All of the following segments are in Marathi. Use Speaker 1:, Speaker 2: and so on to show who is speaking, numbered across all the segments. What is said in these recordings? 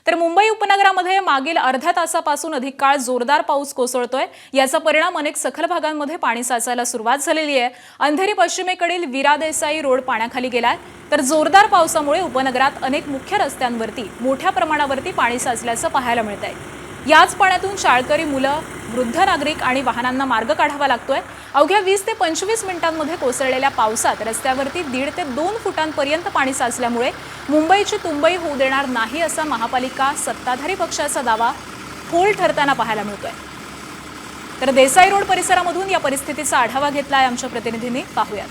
Speaker 1: तर मुंबई उपनगरामध्ये मागील अर्ध्या तासापासून अधिक काळ जोरदार पाऊस कोसळतोय। याचा परिणाम अनेक सखल भागांमध्ये पाणी साचायला सुरुवात झालेली आहे। अंधेरी पश्चिमेकडील वीरा देसाई रोड पाण्याखाली गेलाय। तर जोरदार पावसामुळे उपनगरात अनेक मुख्य रस्त्यांवरती मोठ्या प्रमाणावरती पाणी साचल्याचं पाहायला मिळतंय। याच पाण्यातून शाळकरी मुलं, वृद्ध नागरिक आणि वाहनांना मार्ग काढावा लागतोय। अवघ्या 20 ते 25 मिनिटांमध्ये कोसळलेल्या पावसात रस्त्यावरती 1.5 ते 2 फुटांपर्यंत पाणी साचल्यामुळे मुंबईची तुंबई होऊ देणार नाही असा महापालिका सत्ताधारी पक्षाचा दावा फोल ठरताना पाहायला मिळतोय। तर देसाई रोड परिसरामधून या परिस्थितीचा आढावा घेतलाय आमच्या प्रतिनिधींनी, पाहूयात।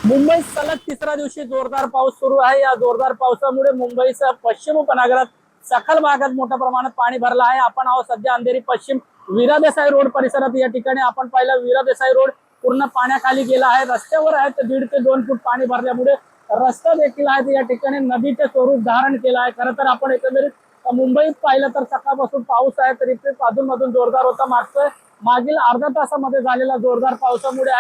Speaker 2: मुंबईत सलग तिसऱ्या दिवशी जोरदार पाऊस सुरू आहे। या जोरदार पावसामुळे मुंबईच्या पश्चिम उपनगरात सखल भागात मोठ्या प्रमाणात पाणी भरलं आहे। आपण आहोत सध्या अंधेरी पश्चिम वीरा देसाई रोड परिसरात। या ठिकाणी आपण पाहिलं वीरा देसाई रोड पूर्ण पाण्याखाली गेला आहे। रस्त्यावर आहे 1.5 ते 2 फूट पाणी भरल्यामुळे रस्ता देखील आहे या ठिकाणी नदीचे स्वरूप धारण केलं आहे। खरं तर आपण एकंदरीत मुंबईत पाहिलं तर सकाळपासून पाऊस आहे, तरी ते अधूनमधून जोरदार होता। मागील अर्ध्या तासामध्ये झालेला जोरदार पावसामुळे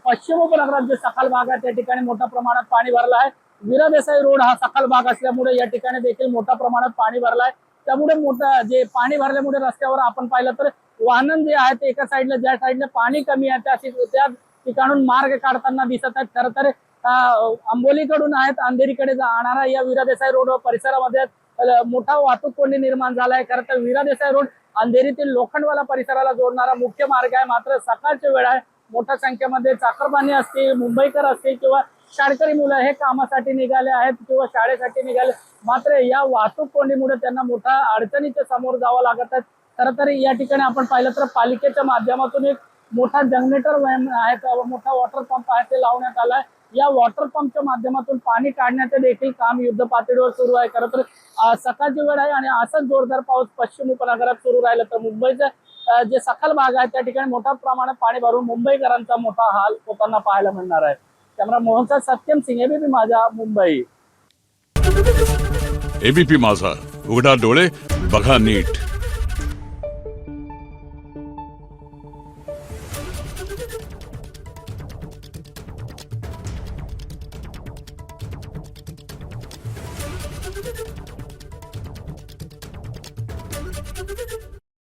Speaker 2: पश्चिम उपनगरात जे सखल भाग आहे त्या ठिकाणी मोठ्या प्रमाणात पाणी भरलं आहे। वीरा देसाई रोड हा सखल भाग असल्यामुळे या ठिकाणी देखील मोठ्या प्रमाणात पाणी भरलं आहे। त्यामुळे जे पाणी भरल्यामुळे रस्त्यावर आपण पाहिलं तर वाहन जे आहेत एका साईडला, ज्या साईडला पाणी कमी आहे त्या ठिकाणून मार्ग काढताना दिसत आहेत। खरं तर आंबोलीकडून आहेत अंधेरीकडे जाणारा या वीरा देसाई रोड परिसरामध्ये मोठा वाहतूक कोंडी निर्माण झाला आहे। खरं तर वीरा देसाई रोड अंधेरीतील लोखंडवाला परिसराला जोडणारा मुख्य मार्ग आहे। मात्र सकाळची वेळ आहे, मोठ्या संख्येमध्ये चाकरमानी असतील, मुंबईकर असतील किंवा शाळकरी मुलं हे कामासाठी निघाले आहेत किंवा शाळेसाठी निघाले, मात्र या वाहतूक कोंडीमुळे त्यांना मोठ्या अडचणीच्या समोर जावं लागत आहे। खरं तर या ठिकाणी आपण पाहिलं तर पालिकेच्या माध्यमातून एक मोठा जनरेटर व्हॅन आहे, मोठा वॉटर पंप आहे ते लावण्यात आलाय। या वॉटर पंपच्या माध्यमातून पाणी काढण्याचे देखील काम युद्ध पातळीवर सुरू आहे। खरं तर सकाळची वेळ आहे आणि असाच जोरदार पाऊस पश्चिम उपनगरात सुरू राहिला तर मुंबईचे जे सखल भाग आहे त्या ठिकाणी मोठ्या प्रमाणात पाणी भरून मुंबईकरांचा मोठा हाल होताना पाहायला मिळणार आहे। कॅमेरा मोहनचा सत्यम सिंह, एबीपी माझा, मुंबई।
Speaker 3: एबीपी माझा, उघडा डोळे बघा नीट।
Speaker 4: Thank you.